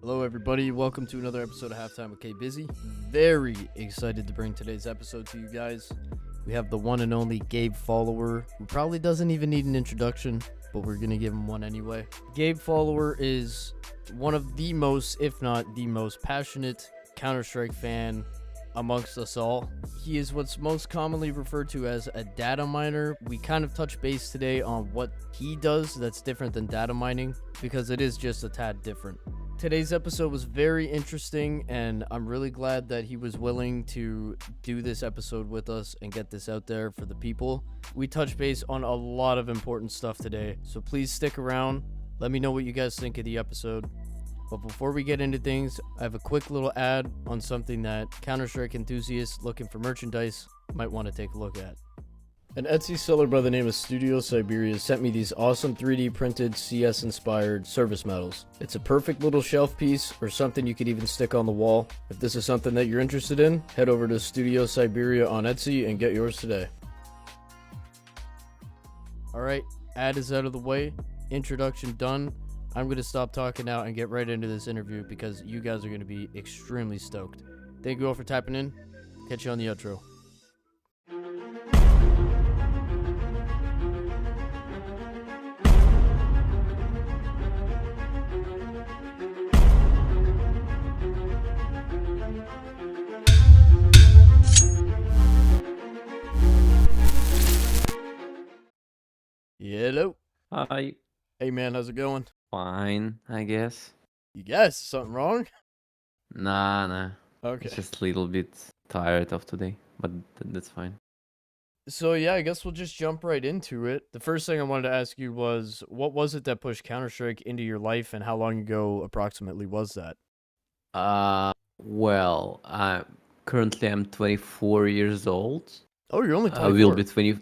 Hello, everybody. Welcome to another episode of Halftime with Bizzy. Very excited to bring today's episode to you guys. We have the one and only Gabe Follower, who probably doesn't even need an introduction, but we're going to give him one anyway. Gabe Follower is one of the most, if not the most passionate Counter-Strike fan amongst us all. He is what's most commonly referred to as a data miner. We kind of touch base today on what he does that's different than data mining, because it is just a tad different. Today's episode was very interesting, and I'm really glad that he was willing to do this episode with us and get this out there for the people. We touch base on a lot of important stuff today, so please stick around. Let me know what you guys think of the episode. But before we get into things, I have a quick little ad on something that Counter-Strike enthusiasts looking for merchandise might want to take a look at. An Etsy seller by the name of Studio Siberia sent me these awesome 3D printed CS inspired service medals. It's a perfect little shelf piece or something you could even stick on the wall. If this is something that you're interested in, head over to Studio Siberia on Etsy and get yours today. Alright, ad is out of the way, introduction done. I'm going to stop talking now and get right into this interview because you guys are going to be extremely stoked. Thank you all for tapping in. Catch you on the outro. Hello. Hi. Hey man, how's it going? Fine, I guess. You guys, something wrong? Nah. Okay. Just a little bit tired of today, but that's fine. So yeah, I guess we'll just jump right into it. The first thing I wanted to ask you was, what was it that pushed Counter-Strike into your life, and how long ago approximately was that? Well, currently I'm 24 years old. Oh, you're only 24. We'll be 20.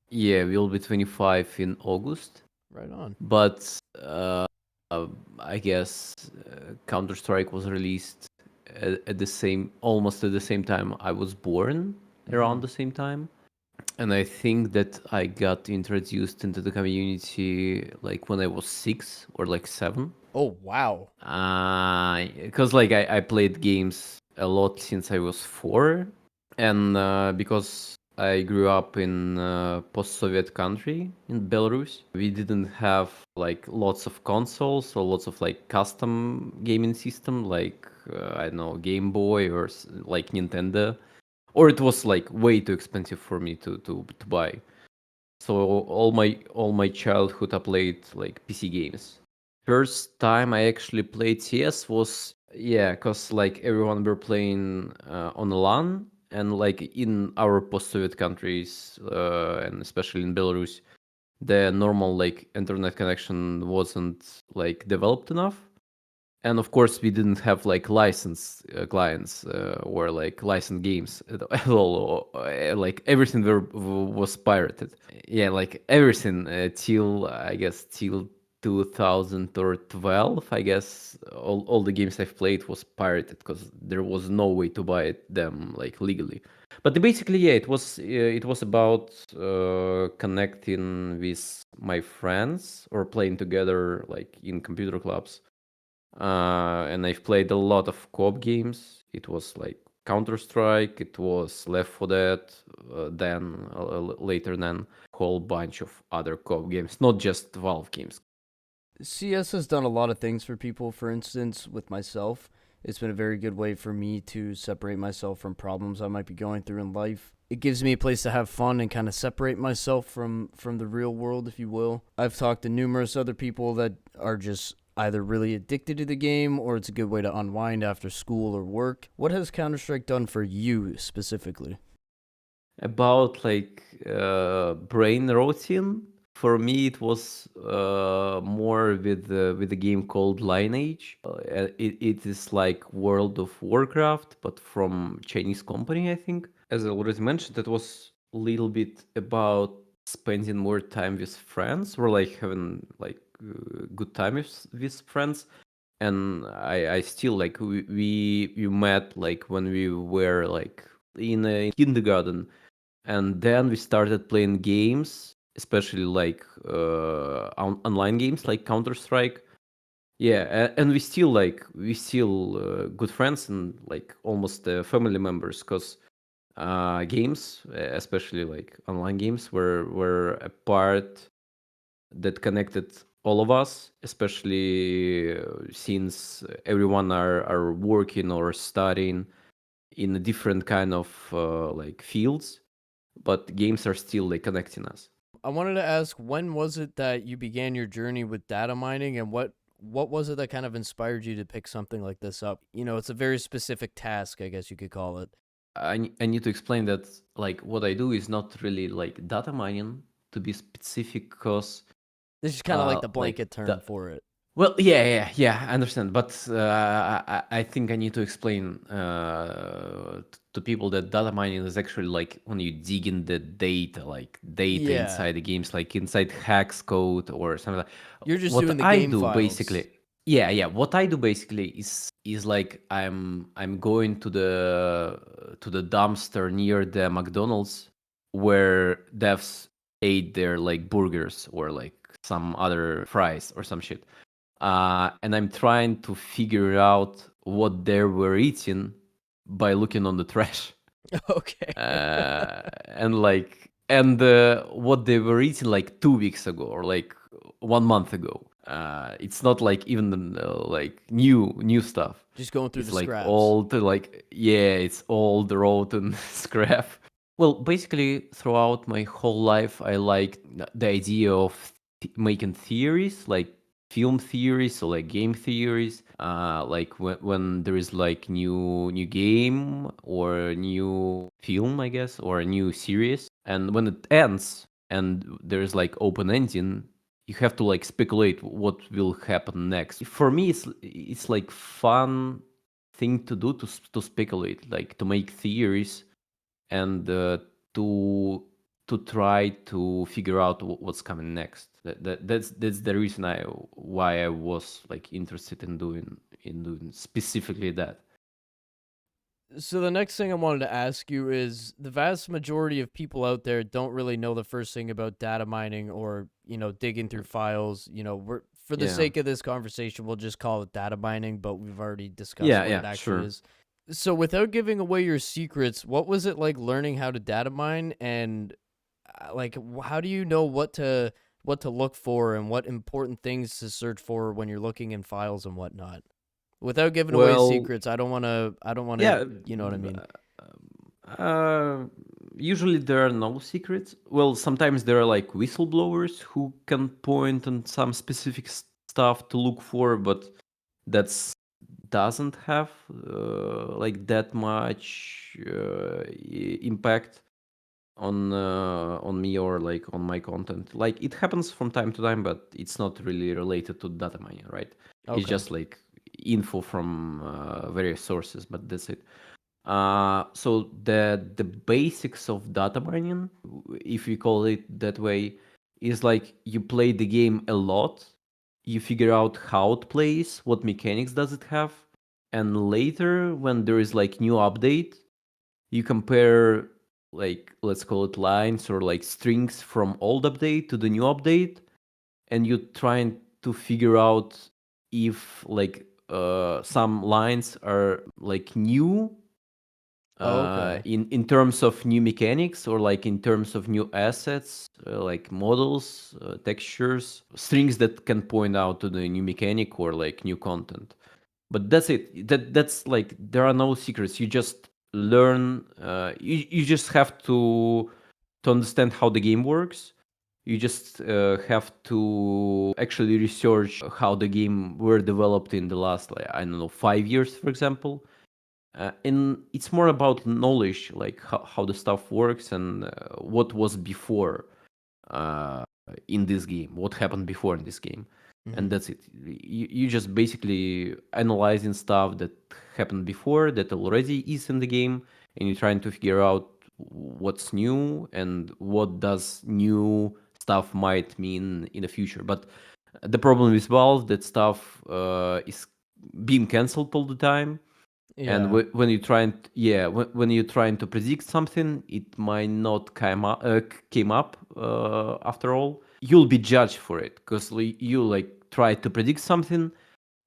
Yeah, we'll be 25 in August. Right on. But I guess Counter-Strike was released almost at the same time I was born, around the same time. And I think that I got introduced into the community like when I was 6 or like 7. Oh, wow. Because like I played games a lot since I was 4, and because I grew up in post-Soviet country in Belarus, we didn't have like lots of consoles or lots of like custom gaming system like I don't know, Game Boy or like Nintendo, or it was like way too expensive for me to buy. So all my childhood I played like PC games. First time I actually played CS was cause like everyone were playing on LAN, and like in our post-Soviet countries and especially in Belarus, the normal like internet connection wasn't like developed enough. And of course, we didn't have like licensed clients or like licensed games at all. Like everything was pirated. Yeah, like everything till I guess till 2012. I guess all the games I've played was pirated because there was no way to buy them like legally. But basically, yeah, it was about connecting with my friends or playing together like in computer clubs, and I've played a lot of co-op games. It was like Counter-Strike, it was Left 4 Dead, then later then whole bunch of other co-op games, not just Valve games. CS has done a lot of things for people. For instance, with myself, it's been a very good way for me to separate myself from problems I might be going through in life. It gives me a place to have fun and kind of separate myself from the real world, if you will. I've talked to numerous other people that are just either really addicted to the game or it's a good way to unwind after school or work. What has Counter-Strike done for you specifically? About like brain routine, for me it was more with the game called Lineage. It is like World of Warcraft, but from Chinese company, I think. As I already mentioned, it was a little bit about spending more time with friends, or like having like good time with friends. And I still like we met like when we were like in a kindergarten, and then we started playing games, especially like online games like Counter Strike. Yeah, and we still good friends and like almost family members because games, especially like online games, were a part that connected all of us, especially since everyone are working or studying in a different kind of like fields, but games are still like connecting us. I wanted to ask, when was it that you began your journey with data mining, and what was it that kind of inspired you to pick something like this up? You know, it's a very specific task, I guess you could call it. I need to explain that like what I do is not really like data mining to be specific, because This is kind of like the like blanket term the for it. well, yeah, I understand, but I think I need to explain to people that data mining is actually like when you dig in the data, like data Yeah, inside the games, like inside hacks code or something like. you're just What doing the I game do files. basically, yeah, what I do basically is like I'm going to the dumpster near the McDonald's where devs ate their like burgers or like some other fries or some shit, and I'm trying to figure out what they were eating by looking on the trash, Okay. and what they were eating like 2 weeks ago or like 1 month ago. It's not like even like new stuff. Just going through It's the like scraps. old, like yeah, it's old rotten scrap. Well, basically, throughout my whole life, I liked the idea of making theories, like film theories or like game theories. Like when there is like new game or new film, I guess, or a new series, and when it ends and there is like open ending, you have to like speculate what will happen next. For me, it's like fun thing to do to speculate, like to make theories and to try to figure out what's coming next. That's the reason why I was like interested in doing specifically that. So the next thing I wanted to ask you is, the vast majority of people out there don't really know the first thing about data mining, or, you know, digging through files. You know, we're, for the Yeah, sake of this conversation, we'll just call it data mining, but we've already discussed what yeah, it actually sure. is. So without giving away your secrets, what was it like learning how to data mine, and like how do you know what to look for and what important things to search for when you're looking in files and whatnot? Without giving away Well, secrets, I don't want to, yeah. you know what I mean? Uh, Usually there are no secrets. Well, sometimes there are like whistleblowers who can point on some specific stuff to look for, but that's doesn't have like that much impact on me or like on my content. Like it happens from time to time, but it's not really related to data mining, right? It's Okay. just like info from various sources, but that's it. So the basics of data mining, if we call it that way, is like you play the game a lot, you figure out how it plays, what mechanics does it have, and later when there is like new update, you compare, like let's call it lines or like strings from old update to the new update, and you trying to figure out if like some lines are like new Oh, okay. in terms of new mechanics or like in terms of new assets, like models, textures, strings that can point out to the new mechanic or like new content. But that's it. That's like there are no secrets. You just learn. You just have to understand how the game works. You just have to actually research how the game were developed in the last, like, I don't know, 5 years, for example. And it's more about knowledge, like how the stuff works and what was before uh, in this game, what happened before in this game, and Mm-hmm. that's it. You just basically analyzing stuff that happened before that already is in the game, and you're trying to figure out what's new and what does new stuff might mean in the future. But the problem with Valve, that stuff is being cancelled all the time, and Yeah. when you're trying yeah, when you're trying to predict something, it might not came up after all. You'll be judged for it because you like try to predict something,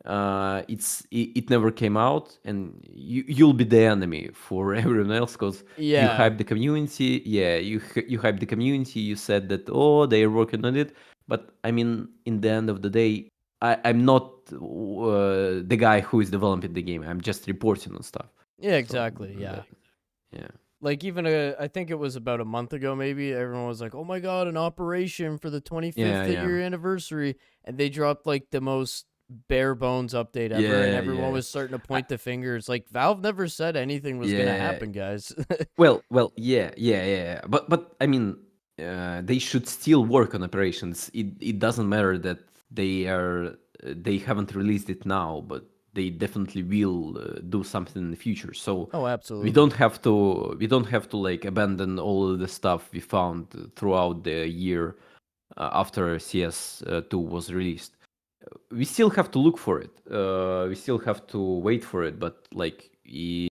it never came out, and you'll be the enemy for everyone else because you Yeah. hype the community. Yeah, you hype the community. You said that, oh, they are working on it, but I mean, in the end of the day, I'm not the guy who is developing the game. I'm just reporting on stuff. Yeah, So exactly. Yeah. like, yeah, Like even I think it was about a month ago maybe, everyone was like, "Oh my god, an operation for the 25th yeah, yeah, year anniversary." And they dropped like the most bare bones update ever, and yeah, everyone yeah. was starting to I, point the fingers like Valve never said anything was going to yeah, happen, guys. well, yeah, yeah, yeah, yeah. But I mean, they should still work on operations. It doesn't matter that they haven't released it now, but they definitely will do something in the future. So Oh, we absolutely. don't have to like abandon all of the stuff we found throughout the year after CS2 was released. We still have to look for it. We still have to wait for it, but like we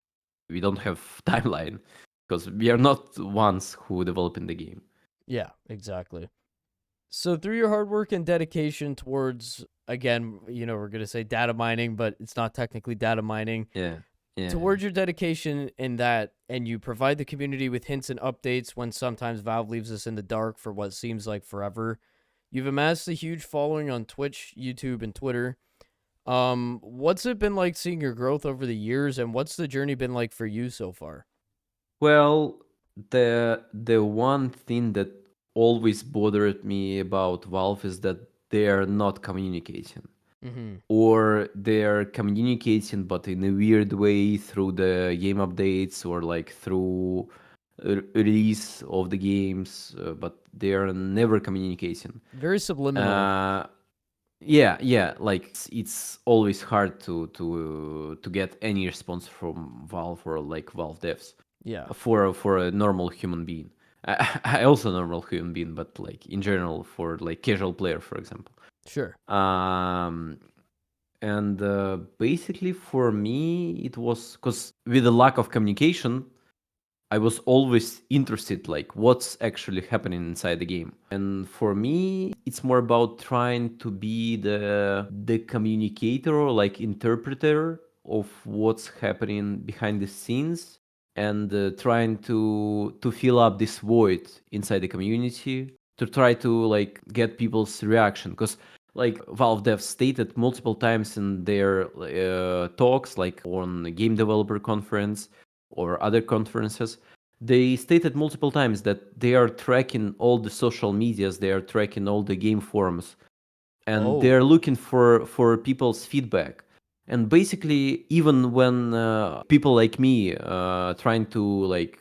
don't have timeline because we are not ones who developing the game. Yeah, exactly. So through your hard work and dedication towards, again, we're going to say data mining, but it's not technically data mining. Yeah, yeah, Towards your dedication in that, and you provide the community with hints and updates when sometimes Valve leaves us in the dark for what seems like forever. You've amassed a huge following on Twitch, YouTube, and Twitter. What's it been like seeing your growth over the years, and what's the journey been like for you so far? Well, the one thing that always bothered me about Valve is that they are not communicating. Mm-hmm. Or they're communicating but in a weird way through the game updates or like through release of the games, but they are never communicating. Very subliminal. uh, yeah, yeah, like it's always hard to get any response from Valve or like Valve devs Yeah, for a normal human being. I also a normal human being, but like in general for like casual player, for example. sure. um and basically for me it was because with the lack of communication I was always interested like what's actually happening inside the game. And for me it's more about trying to be the communicator or like interpreter of what's happening behind the scenes, and trying to fill up this void inside the community, to try to like get people's reaction. Because like Valve devs stated multiple times in their talks, like on the game developer conference or other conferences, they stated multiple times that they are tracking all the social medias, they are tracking all the game forums, and Oh, they're looking for people's feedback. And basically even when people like me trying to like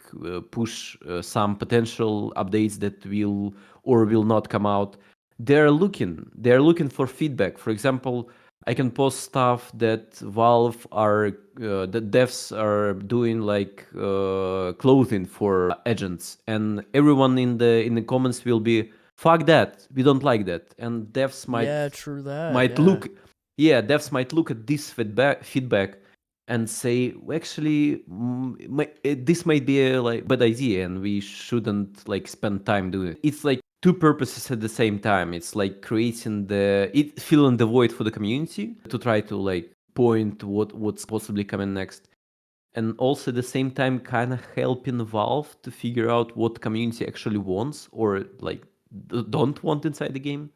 push some potential updates that will or will not come out, they're looking for feedback. For example, I can post stuff that Valve are that devs are doing like clothing for agents, and everyone in the comments will be, fuck that, we don't like that. And devs yeah, might true that. might Yeah. look yeah, devs might look at this feedback and say, "Well, actually this might be a like bad idea and we shouldn't like spend time doing it." It's like two purposes at the same time. It's like creating filling the void for the community to try to like point what's possibly coming next, and also at the same time kind of helping Valve to figure out what community actually wants or like don't want inside the game.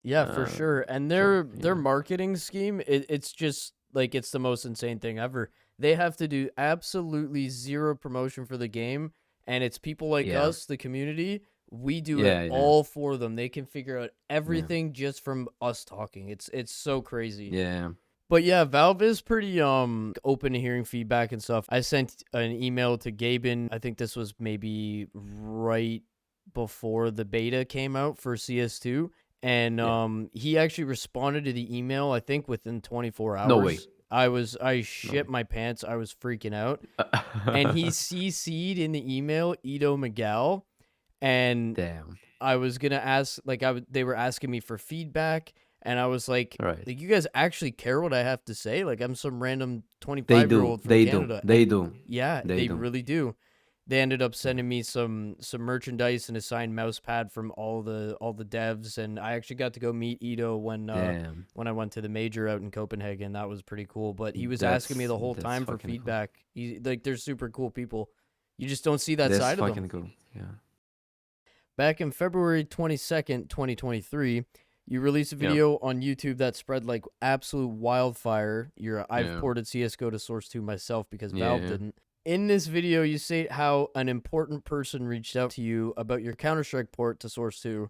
Yeah, for uh, sure. And so their yeah, marketing scheme, it's just like it's the most insane thing ever. They have to do absolutely zero promotion for the game, and it's people like yeah, us, the community, we do it yeah, yeah, all for them. They can figure out yeah, everything just from us talking. It's so crazy. yeah, But yeah, Valve is pretty open to hearing feedback and stuff. I sent an email to Gaben. I think this was maybe right before the beta came out for CS2, and yeah. he actually responded to the email I think within 24 No way. hours. I No shit way. my pants. I was freaking out. And he CC'd in the email Ito Miguel, and Damn. I was gonna ask, like, they were asking me for feedback, and I was All right. like, you guys actually care what I have to say? Like, I'm some random They 25-year-old do. from They do. Canada, They and do. yeah, They they do. really do. they ended up sending me some merchandise and a signed mouse pad from all the devs, and I actually got to go meet Ito Damn, when I went to the major out in Copenhagen. That was pretty cool. But he was asking me that's the whole that's time for fucking cool. feedback. Like they're super cool people. You just don't see that That's side of them. fucking cool. Yeah. Back in February 22nd, 2023, you released a Yeah. video on YouTube that spread like absolute wildfire. I've Yeah. ported CS:GO to Source 2 myself because Valve Yeah. didn't. In this video, you state how an important person reached out to you about your Counter-Strike port to Source 2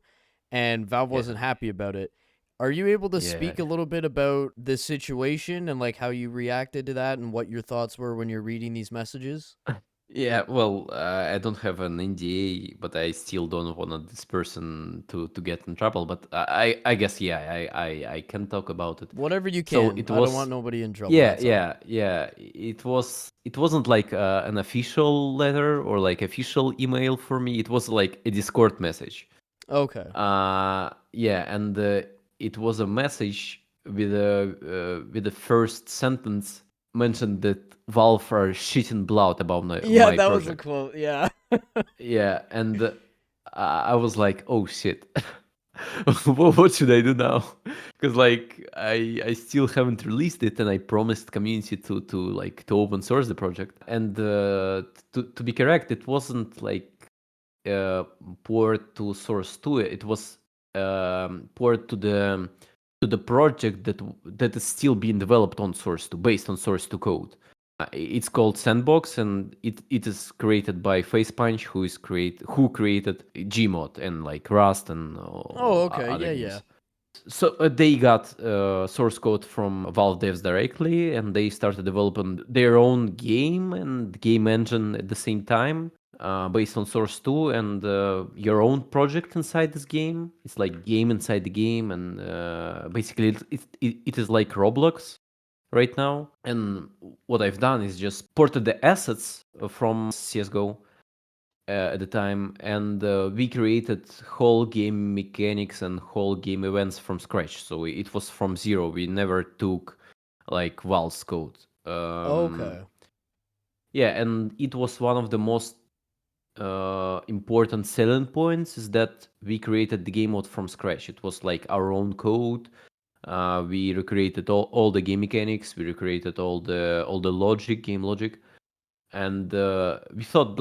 and Valve Yeah. wasn't happy about it. Are you able to Yeah. speak a little bit about this situation and like how you reacted to that and what your thoughts were when you're reading these messages? Yeah, well, I don't have an NDA, but I still don't want this person to get in trouble. But I guess yeah, I can talk about it. Whatever you So can. it I don't want was nobody in trouble, yeah, that's all. yeah, yeah. It wasn't like an official letter or like official email for me. It was like a Discord message. Okay. Yeah, and it was a message with the first sentence mentioned that Valve are shitting blood about Yeah, my that was a project. quote. Yeah. Yeah, and I was like, oh shit, what should I do now? Because like I still haven't released it, and I promised community to open source the project. And to be correct, it wasn't like uh, port to source 2. It was port to the project that is still being developed on source 2, based on source 2 code. It's called Sandbox, and it is created by Facepunch, who created Gmod and like Rust and Oh, okay. other Yeah, yeah. games. So they got source code from Valve devs directly, and they started developing their own game and game engine at the same time, based on Source 2 and your own project inside this game. It's like game inside the game, and basically it is like Roblox right now. And what I've done is just ported the assets from CSGO at the time, and we created whole game mechanics and whole game events from scratch. So it was from zero. We never took like Valve's code. Okay. Yeah, and it was one of the most important selling points is that we created the game mode from scratch. It was like our own code. We recreated all the game mechanics. We recreated all the logic, game logic, and we thought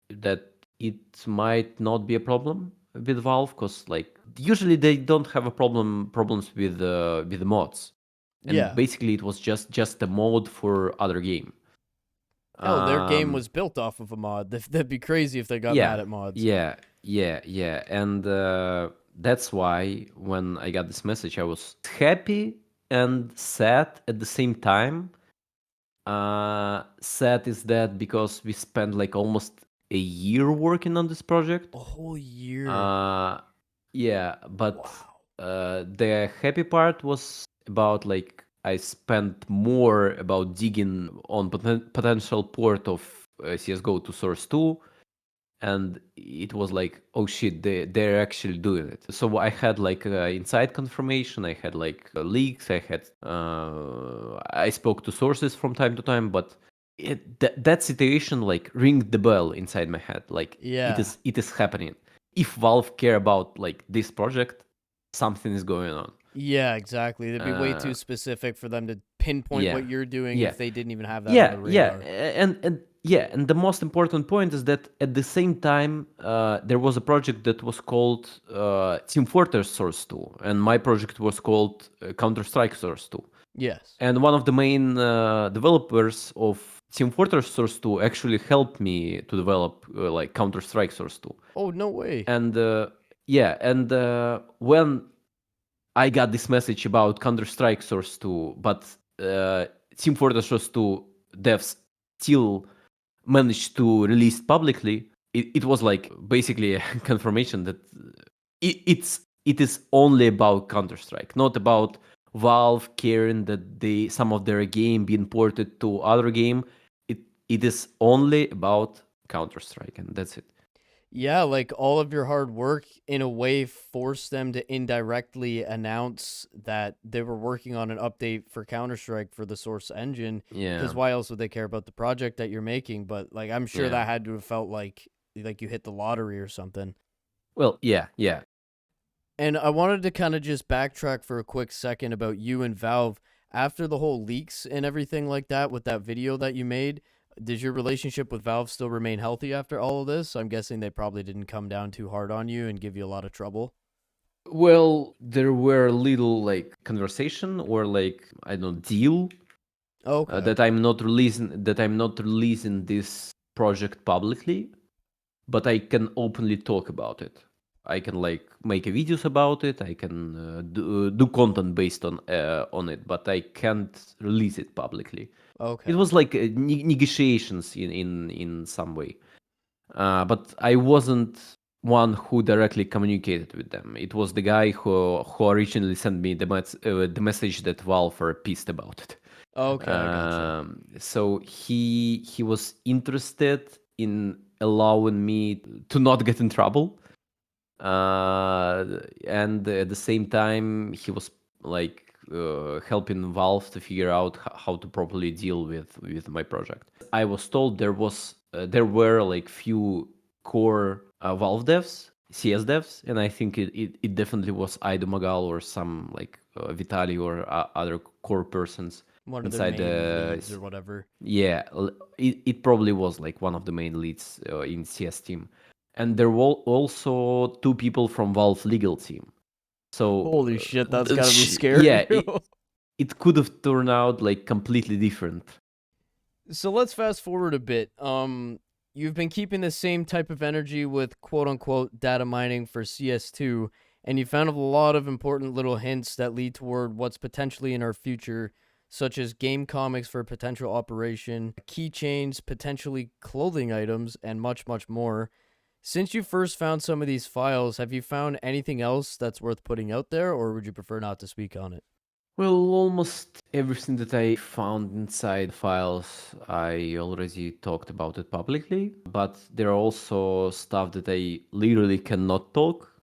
that it might not be a problem with Valve because like usually they don't have a problems with the mods, and Yeah. basically it was just a mode for other game. Hell, their game Um, was built off of a mod. That'd be crazy if they got mad yeah, at mods. yeah, and that's why when I got this message, I was happy and sad at the same time. Sad is that because we spent like almost a year working on this project. A whole year. Uh, yeah, but Wow. the happy part was about like I spent more about digging on potential port of CS:GO to Source 2, and it was like, oh shit, they're actually doing it. So I had like inside confirmation, I had like leaks, I spoke to sources from time to time, but that situation like ringed the bell inside my head, like Yeah. it is happening. If Valve care about like this project, something is going on. Yeah, exactly. It'd be way uh too specific for them to pinpoint yeah what you're doing yeah if they didn't even have that on yeah the yeah radar. and yeah, and the most important point is that at the same time there was a project that was called Team Fortress Source 2, and my project was called Counter-Strike Source 2. Yes. And one of the main developers of Team Fortress Source 2 actually helped me to develop like Counter-Strike Source 2. Oh, no way. And yeah, and when I got this message about Counter Strike Source 2, but Team Fortress Source 2 devs still managed to release publicly. It was like basically a confirmation that it is only about Counter Strike, not about Valve caring that some of their game being ported to other game. It is only about Counter Strike, and that's it. Yeah, like all of your hard work in a way forced them to indirectly announce that they were working on an update for Counter-Strike for the Source engine. Yeah, Because why else would they care about the project that you're making? But like, I'm sure yeah. that had to have felt like you hit the lottery or something. Well, yeah, yeah. And I wanted to kind of just backtrack for a quick second about you and Valve. After the whole leaks and everything like that with that video that you made, does your relationship with Valve still remain healthy after all of this? I'm guessing they probably didn't come down too hard on you and give you a lot of trouble. Well, there were little like conversation or like I don't know deal Okay. that I'm not releasing this project publicly, but I can openly talk about it. I can like make videos about it. I can do content based on it, but I can't release it publicly. It Okay. was like negotiations in some way. But I wasn't one who directly communicated with them. It was the guy who originally sent me the message that Valve are pissed about it. Okay, I gotcha. So he was interested in allowing me to not get in trouble, and at the same time he was like helping Valve to figure out how to properly deal with my project. I was told there were like few core Valve devs, CS devs, and I think it definitely was Aido Magal or some like Vitali or other core persons One of their inside main the leads or whatever. yeah, it probably was like one of the main leads in CS team, and there were also two people from Valve legal team. So Holy shit, that's gotta be yeah, scary. it could have turned out like completely different. So let's fast forward a bit. You've been keeping the same type of energy with quote unquote data mining for CS2, and you found a lot of important little hints that lead toward what's potentially in our future, such as game comics for potential operation, keychains, potentially clothing items, and much, much more. Since you first found some of these files, have you found anything else that's worth putting out there, or would you prefer not to speak on it? Well, almost everything that I found inside files, I already talked about it publicly, but there are also stuff that I literally cannot talk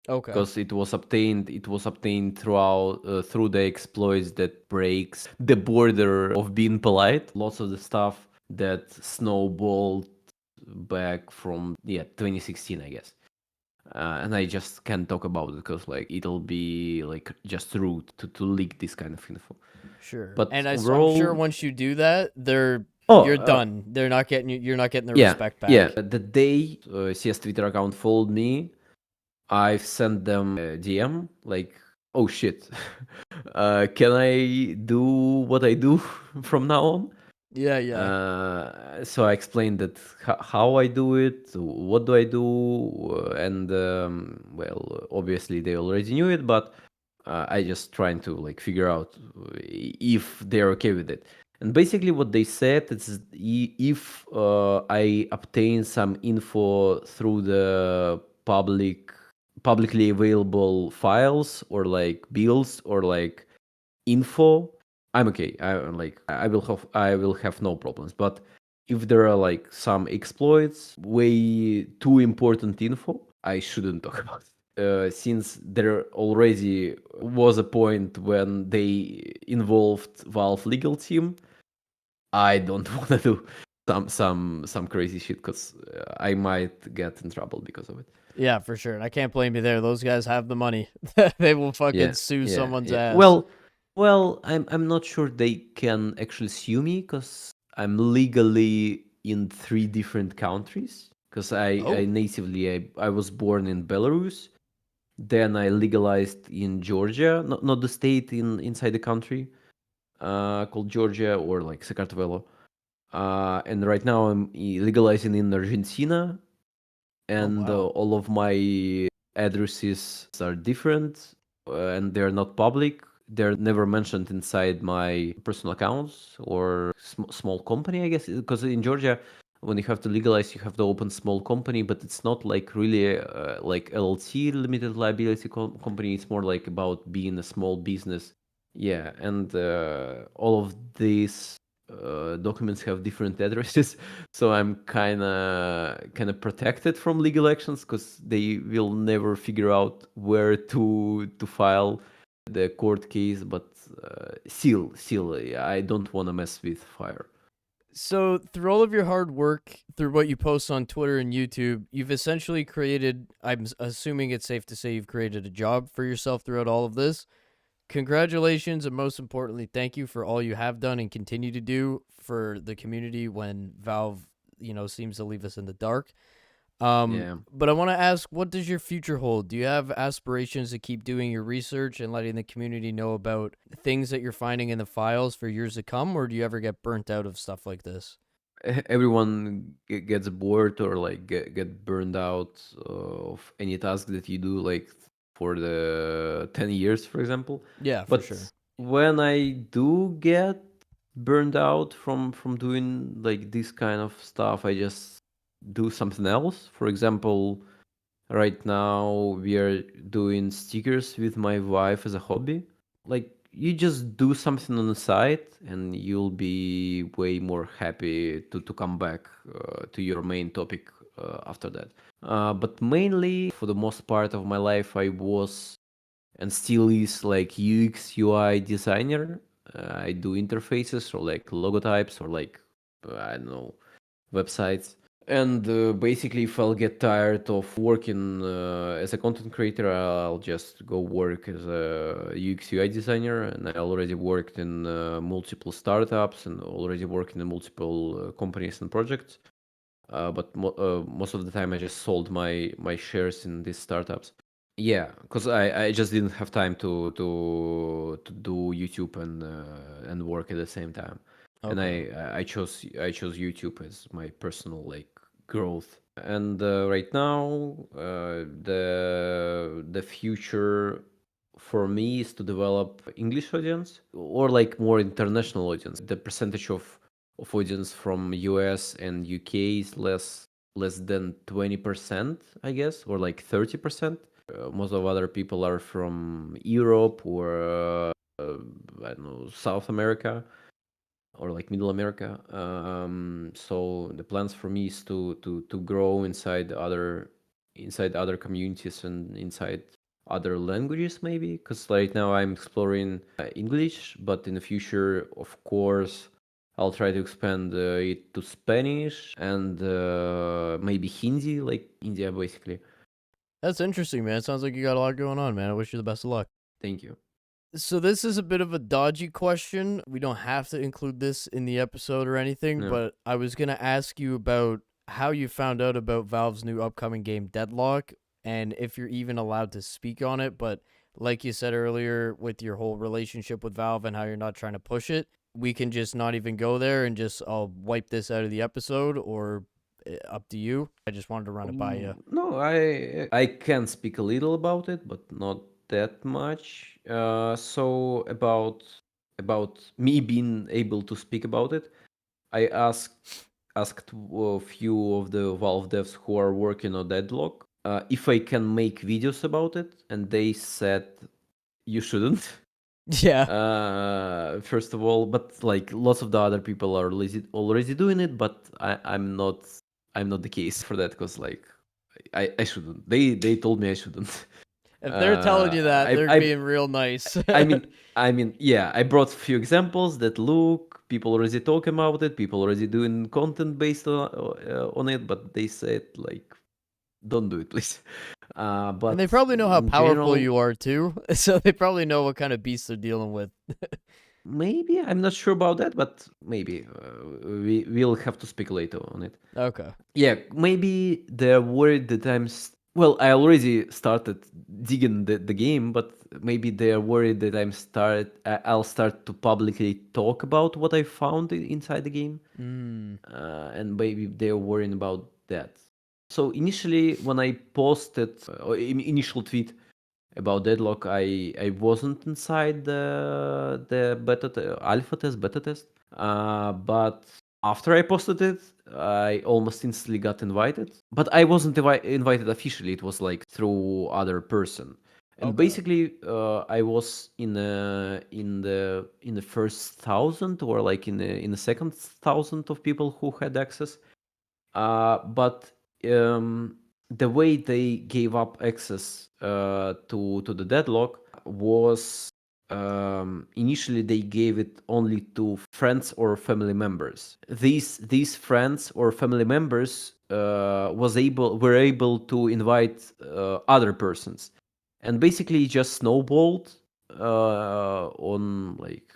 Okay. because it was obtained through the exploits that breaks the border of being polite. Lots of the stuff that snowballed back from 2016, I guess. And I just can't talk about it because like it'll be like just rude to leak this kind of info. Sure. But And so I'm sure overall, once you do that, oh you're done. They're not getting you. You're not getting their yeah, respect yeah. back. The day CS Twitter account followed me, I've sent them a DM like, "Oh shit, can I do what I do from now on?" Yeah, yeah. So I explained that how I do it, what do I do, and well, obviously they already knew it, but I just trying to like figure out if they're okay with it. And basically, what they said is if I obtain some info through the publicly available files or like bills or like info, I'm okay. I will have no problems. But if there are like some exploits, way too important info, I shouldn't talk about it. Since there already was a point when they involved Valve legal team, I don't want to do some crazy shit because I might get in trouble because of it. Yeah, for sure. And I can't blame you there. Those guys have the money. They will fucking Yeah, sue yeah, someone's yeah. ass. Well, I'm not sure they can actually sue me because I'm legally in three different countries. Because I Oh, natively I was born in Belarus, then I legalized in Georgia, not the state inside the country, called Georgia or like Sakartvelo. And right now I'm legalizing in Argentina, oh and wow. all of my addresses are different, and they're not public. They're never mentioned inside my personal accounts or small company, I guess, because in Georgia, when you have to legalize, you have to open small company, but it's not like really like LLC, limited liability company. It's more like about being a small business. Yeah, and all of these documents have different addresses, so I'm kind of protected from legal actions because they will never figure out where to file the court case. But still, I don't want to mess with fire. So, through all of your hard work, through what you post on Twitter and YouTube, you've essentially created, I'm assuming it's safe to say you've created a job for yourself throughout all of this. Congratulations, and most importantly, thank you for all you have done and continue to do for the community when Valve, seems to leave us in the dark. Yeah. But I want to ask, what does your future hold? Do you have aspirations to keep doing your research and letting the community know about things that you're finding in the files for years to come, or do you ever get burnt out of stuff like this? Everyone gets bored or like get burned out of any task that you do, like for the 10 years, for example. Yeah, for But sure. when I do get burned out from doing like this kind of stuff, I just do something else. For example, right now we are doing stickers with my wife as a hobby. Like you just do something on the side and you'll be way more happy to come back to your main topic after that. But mainly for the most part of my life I was and still is like UX UI designer. I do interfaces or like logotypes or like I don't know, websites. And basically, if I'll get tired of working as a content creator, I'll just go work as a UX UI designer. And I already worked in multiple startups and already worked in multiple companies and projects. But most of the time, I just sold my shares in these startups. Yeah, because I just didn't have time to do YouTube and work at the same time, and Okay. I chose YouTube as my personal like growth. And right now, the future for me is to develop English audience or like more international audience. The percentage of audience from US and UK is less than 20%, I guess, or like 30%. Most of other people are from Europe or I don't know, South America or like Middle America. So the plans for me is to grow inside other communities and inside other languages maybe, because right now I'm exploring English, but in the future, of course, I'll try to expand it to Spanish and maybe Hindi, like India, basically. That's interesting, man. It sounds like you got a lot going on, man. I wish you the best of luck. Thank you. So this is a bit of a dodgy question. We don't have to include this in the episode or anything, Yeah. but I was going to ask you about how you found out about Valve's new upcoming game Deadlock and if you're even allowed to speak on it, but like you said earlier with your whole relationship with Valve and how you're not trying to push it, we can just not even go there and just I'll wipe this out of the episode or up to you. I just wanted to run it by you. No, I can speak a little about it, but not that much. So about me being able to speak about it, I asked a few of the Valve devs who are working on Deadlock if I can make videos about it, and they said you shouldn't. Yeah. First of all, but like lots of the other people are already doing it, but I'm not the case for that because like I shouldn't. They told me I shouldn't. If they're telling you that, I they're I being real nice. I mean yeah. I brought a few examples that look people already talking about it. People already doing content based on it, but they said like don't do it, please. And they But probably know how in powerful general, you are too, so they probably know what kind of beast they're dealing with. maybe I'm not sure about that, but maybe we'll have to speculate on it. Okay. Yeah, maybe they're worried that well, I already started digging the game, but maybe they're worried that I'll start to publicly talk about what I found inside the game, Mm. and maybe they're worrying about that. So initially, when I posted initial tweet about Deadlock, I wasn't inside the alpha test, beta test. But after I posted it, I almost instantly got invited. But I wasn't invited officially. It was like through other person. And Okay. basically I was in the first thousand, or like in the second thousand of people who had access. But the way they gave up access to the deadlock was, initially they gave it only to friends or family members. These friends or family members were able to invite other persons, and basically it just snowballed on like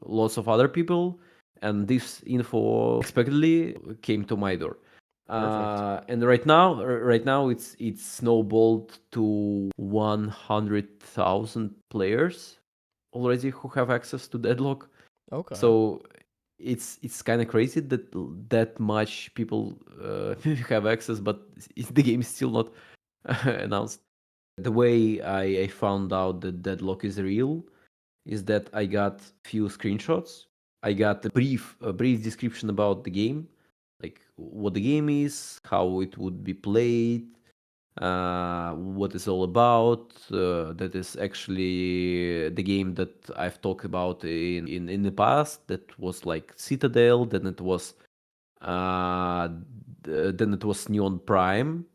lots of other people, and this info expectedly came to my door. Perfect. And right now it's snowballed to 100,000 players already who have access to Deadlock. Okay. So it's kind of crazy that that much people have access, but the game is still not announced. The way I found out that Deadlock is real is that I got few screenshots. I got a brief description about the game, like what the game is, how it would be played, what it's all about. That is actually the game that I've talked about in the past. That was like Citadel. Uh, then it was Neon Prime.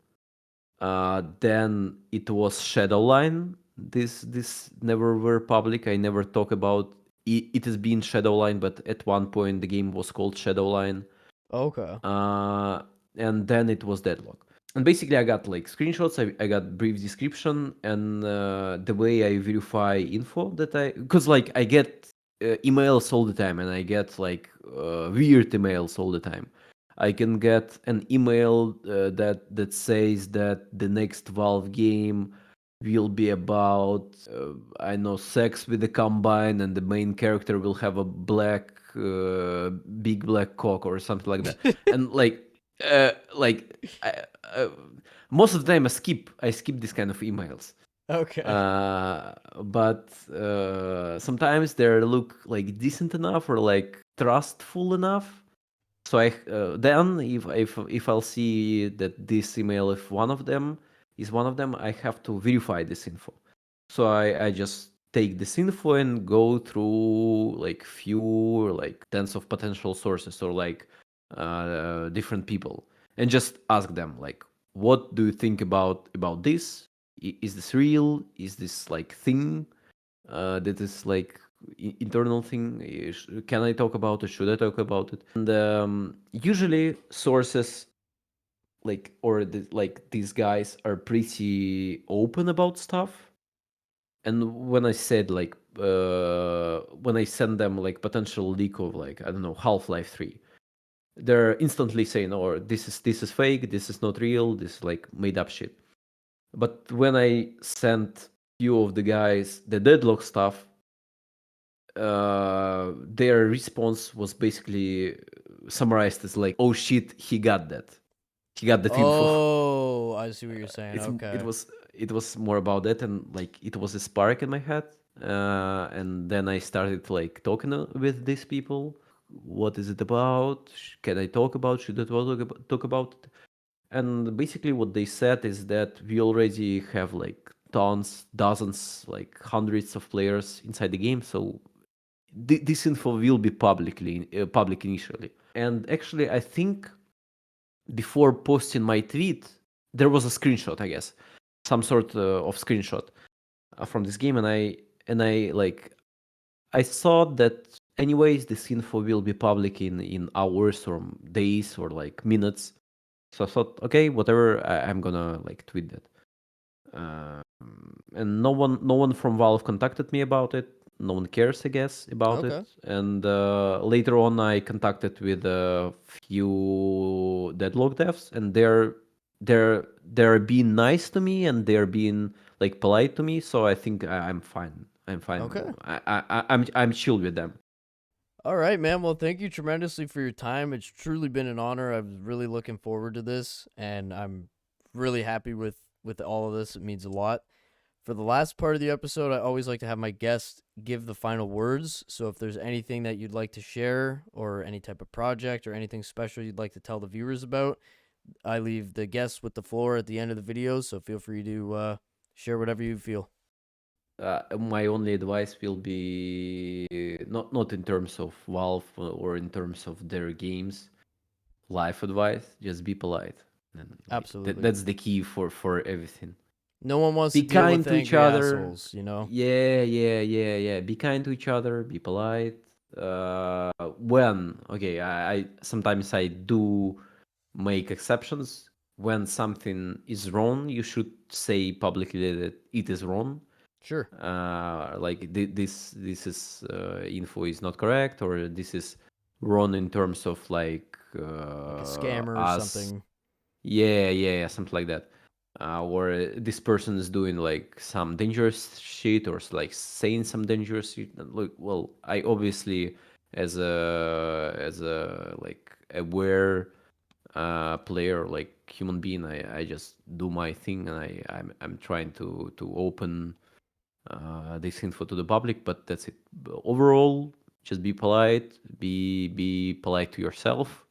Then it was Shadowline. This never were public. I never talk about it. It has been Shadowline, but at one point the game was called Shadowline. Okay. Uh, and then it was Deadlock. And basically, I got like screenshots. I got brief description, and the way I verify info that because like I get emails all the time, and I get like weird emails all the time. I can get an email that says that the next Valve game will be about I know sex with the Combine, and the main character will have a big black cock or something like that. And like most of the time I skip this kind of emails. Okay. But sometimes they look like decent enough or like trustful enough. So then if I'll see that this email, if one of them is one of them, I have to verify this info. So I just take this info and go through like few or like tens of potential sources, or like different people, and just ask them like, what do you think about this? Is this real? Is this like thing that is like internal thing? Can I talk about it? Should I talk about it? And usually sources like these guys are pretty open about stuff. And when I said like when I send them like potential leak of like, I don't know, Half-Life 3, they're instantly saying, "Oh, this is fake, this is not real, this is like made up shit." But when I sent few of the guys the Deadlock stuff, their response was basically summarized as like, "Oh shit, he got that info." Oh, I see what you're saying. it's it Okay. was it was more about that, and like it was a spark in my head. And then I started like talking with these people. What is it about? Can I talk about? Should I talk about it? And basically, what they said is that we already have like tons, dozens, like hundreds of players inside the game. So this info will be public initially. And actually, I think before posting my tweet, there was a screenshot, I guess, some sort of screenshot from this game, and I like I thought that anyways this info will be public in hours or days or like minutes. So I thought, okay, whatever, I'm gonna like tweet that. Um, and no one from Valve contacted me about it. No one cares, I guess, about it. Okay. And later on, I contacted with a few Deadlock devs, and they're being nice to me, and they're being like polite to me. So I think I'm fine. I'm fine. Okay. I'm chill with them. All right, man. Well, thank you tremendously for your time. It's truly been an honor. I was really looking forward to this, and I'm really happy with all of this. It means a lot. For the last part of the episode, I always like to have my guests give the final words. So if there's anything that you'd like to share, or any type of project or anything special you'd like to tell the viewers about, I leave the guests with the floor at the end of the video. So feel free to share whatever you feel. my only advice will be not in terms of Valve or in terms of their games. Life advice: just be polite, and like Absolutely. that's the key for everything. No one wants Be to deal with kind to each angry other. assholes, you know? Yeah. Be kind to each other. Be polite. When okay, I sometimes I do make exceptions. When something is wrong, you should say publicly that it is wrong. Sure. Like this is info is not correct, or this is wrong in terms of like Like a scammer or us. something. Yeah, something like that. Or this person is doing like some dangerous shit, or like saying some dangerous shit. Look, well, I obviously, as a like aware player, like human being, I just do my thing, and I'm trying to open this info to the public. But that's it. Overall, just be polite. Be polite to yourself.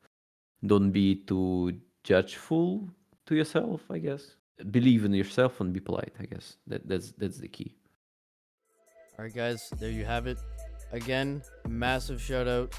Don't be too judgeful to yourself, I guess. Believe in yourself and be polite, I guess. That's the key. All right, guys, there you have it. Again, massive shout out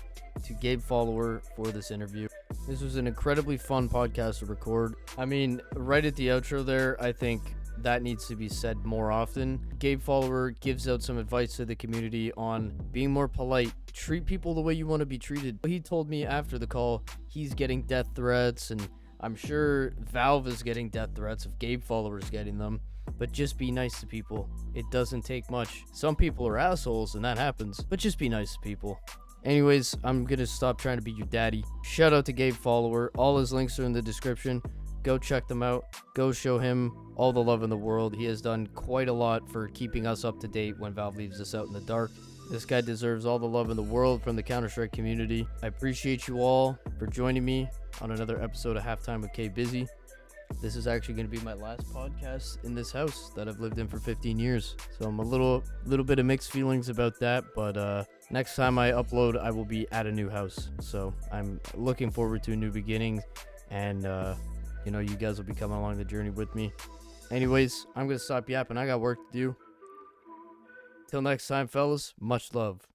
to Gabe Follower for this interview. This was an incredibly fun podcast to record. I mean, right at the outro there, I think that needs to be said more often. Gabe Follower gives out some advice to the community on being more polite. Treat people the way you want to be treated. He told me after the call he's getting death threats, and I'm sure Valve is getting death threats if Gabe Follower is getting them. But just be nice to people. It doesn't take much. Some people are assholes and that happens, but just be nice to people. Anyways, I'm gonna stop trying to be your daddy. Shout out to Gabe Follower. All his links are in the description. Go check them out. Go show him all the love in the world. He has done quite a lot for keeping us up to date when Valve leaves us out in the dark. This guy deserves all the love in the world from the Counter-Strike community. I appreciate you all for joining me on another episode of Halftime with K Bizzy. This is actually going to be my last podcast in this house that I've lived in for 15 years. So I'm a little bit of mixed feelings about that, but next time I upload, I will be at a new house. So I'm looking forward to a new beginning, and you guys will be coming along the journey with me. Anyways, I'm going to stop yapping. I got work to do. Till next time, fellas, much love.